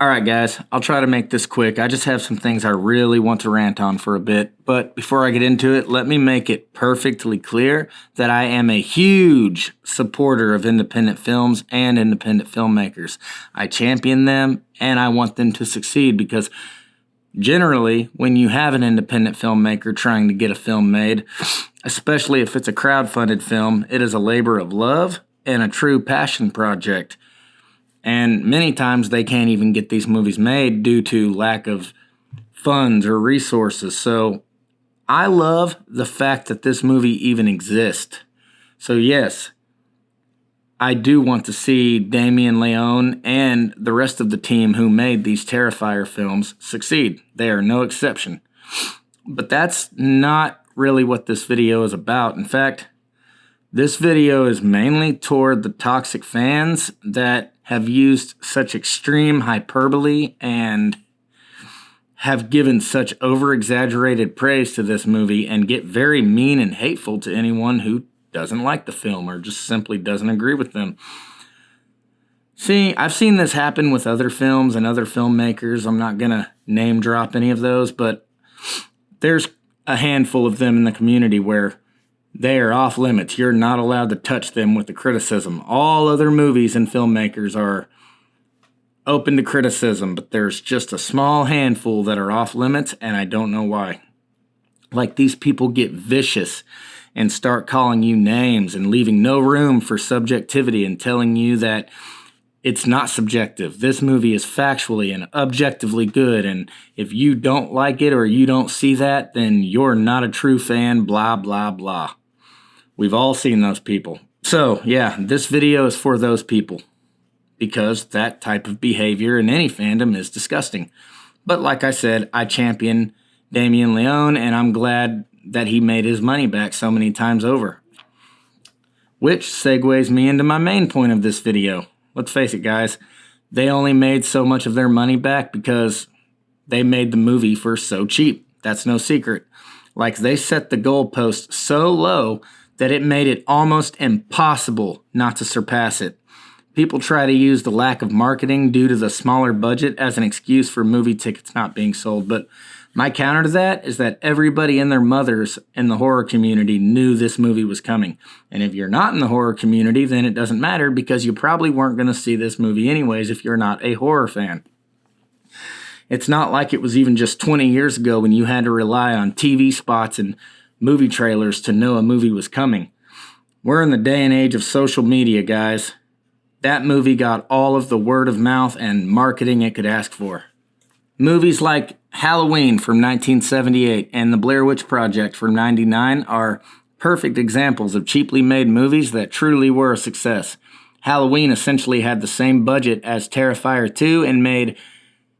Alright, guys, I'll try to make this quick. I just have some things I really want to rant on for a bit. But before I get into it, let me make it perfectly clear that I am a huge supporter of independent films and independent filmmakers. I champion them and I want them to succeed because generally, when you have an independent filmmaker trying to get a film made, especially if it's a crowd-funded film, it is a labor of love and a true passion project. And many times they can't even get these movies made due to lack of funds or resources. So I love the fact that this movie even exists. So yes, I do want to see Damien Leone and the rest of the team who made these Terrifier films succeed. They are no exception. But that's not really what this video is about. In fact, this video is mainly toward the toxic fans that have used such extreme hyperbole and have given such over-exaggerated praise to this movie and get very mean and hateful to anyone who doesn't like the film or just simply doesn't agree with them. See, I've seen this happen with other films and other filmmakers. I'm not going to name drop any of those, but there's a handful of them in the community where they are off limits. You're not allowed to touch them with the criticism. All other movies and filmmakers are open to criticism, but there's just a small handful that are off limits, and I don't know why. Like, these people get vicious and start calling you names and leaving no room for subjectivity and telling you that it's not subjective. This movie is factually and objectively good, and if you don't like it or you don't see that, then you're not a true fan, blah, blah, blah. We've all seen those people. So, yeah, this video is for those people because that type of behavior in any fandom is disgusting. But like I said, I champion Damien Leone, and I'm glad that he made his money back so many times over. Which segues me into my main point of this video. Let's face it, guys, they only made so much of their money back because they made the movie for so cheap. That's no secret. Like, they set the goalpost so low that it made it almost impossible not to surpass it. People try to use the lack of marketing due to the smaller budget as an excuse for movie tickets not being sold, but my counter to that is that everybody and their mothers in the horror community knew this movie was coming. And if you're not in the horror community, then it doesn't matter because you probably weren't going to see this movie anyways if you're not a horror fan. It's not like it was even just 20 years ago when you had to rely on TV spots and movie trailers to know a movie was coming. We're in the day and age of social media, guys. That movie got all of the word of mouth and marketing it could ask for. Movies like Halloween from 1978 and The Blair Witch Project from 1999 are perfect examples of cheaply made movies that truly were a success. Halloween essentially had the same budget as Terrifier 2 and made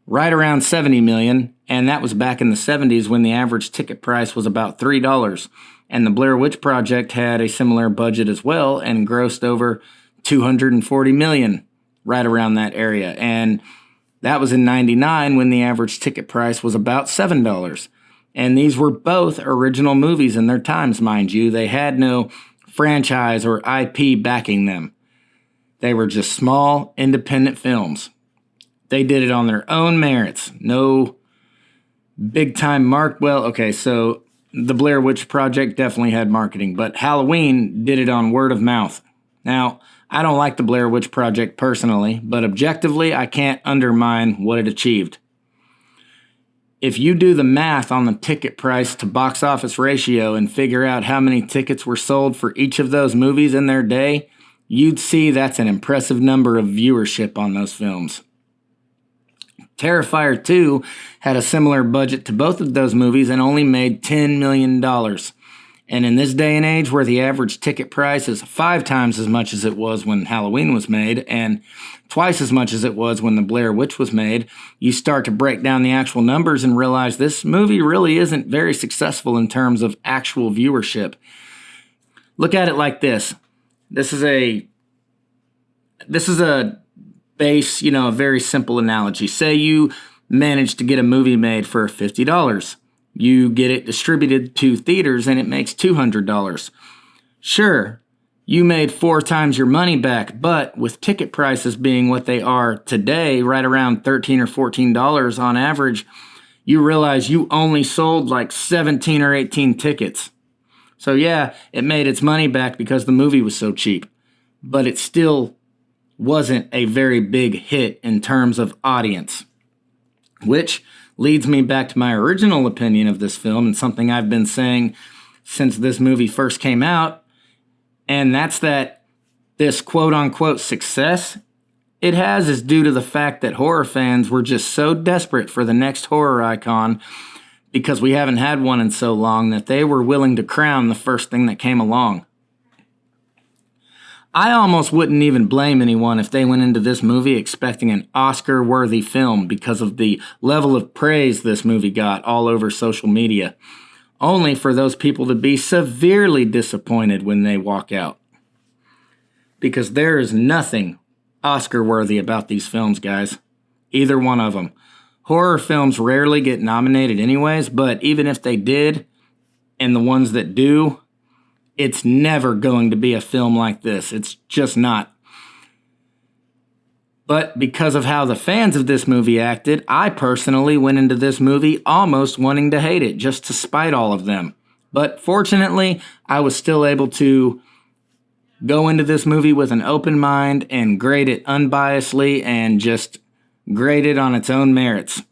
right around $70 million, and that was back in the 70s when the average ticket price was about $3. And The Blair Witch Project had a similar budget as well and grossed over $240 million right around that area. And that was in 99 when the average ticket price was about $7. And these were both original movies in their times, mind you. They had no franchise or IP backing them. They were just small, independent films. They did it on their own merits. No big-time well, okay, so The Blair Witch Project definitely had marketing, but Halloween did it on word of mouth. Now, I don't like The Blair Witch Project personally, but objectively, I can't undermine what it achieved. If you do the math on the ticket price to box office ratio and figure out how many tickets were sold for each of those movies in their day, you'd see that's an impressive number of viewership on those films. Terrifier 2 had a similar budget to both of those movies and only made $10 million. And in this day and age where the average ticket price is 5 times as much as it was when Halloween was made and twice as much as it was when The Blair Witch was made, you start to break down the actual numbers and realize this movie really isn't very successful in terms of actual viewership. Look at it like this. This is a base, a very simple analogy. Say you manage to get a movie made for $50. You get it distributed to theaters and it makes $200. Sure, you made 4 times your money back. But with ticket prices being what they are today, right around $13 or $14 on average, you realize you only sold like 17 or 18 tickets. So yeah, it made its money back because the movie was so cheap, but it still wasn't a very big hit in terms of audience. Which leads me back to my original opinion of this film and something I've been saying since this movie first came out, and that's that this quote-unquote success it has is due to the fact that horror fans were just so desperate for the next horror icon because we haven't had one in so long that they were willing to crown the first thing that came along. I almost wouldn't even blame anyone if they went into this movie expecting an Oscar-worthy film because of the level of praise this movie got all over social media, only for those people to be severely disappointed when they walk out. Because there is nothing Oscar-worthy about these films, guys. Either one of them. Horror films rarely get nominated anyways, but even if they did, and the ones that do, it's never going to be a film like this. It's just not. But because of how the fans of this movie acted, I personally went into this movie almost wanting to hate it, just to spite all of them. But fortunately, I was still able to go into this movie with an open mind and grade it unbiasedly and just grade it on its own merits.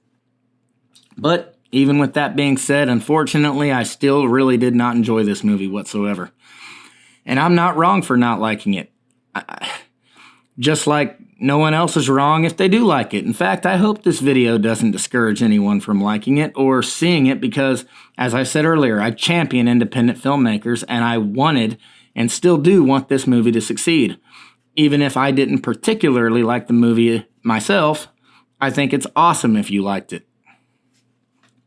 But even with that being said, unfortunately, I still really did not enjoy this movie whatsoever. And I'm not wrong for not liking it. Just like no one else is wrong if they do like it. In fact, I hope this video doesn't discourage anyone from liking it or seeing it because, as I said earlier, I champion independent filmmakers and I wanted and still do want this movie to succeed. Even if I didn't particularly like the movie myself, I think it's awesome if you liked it.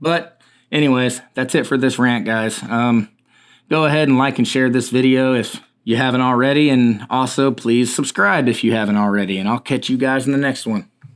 But anyways, that's it for this rant, guys. Go ahead and like and share this video if you haven't already, and also please subscribe if you haven't already, and I'll catch you guys in the next one.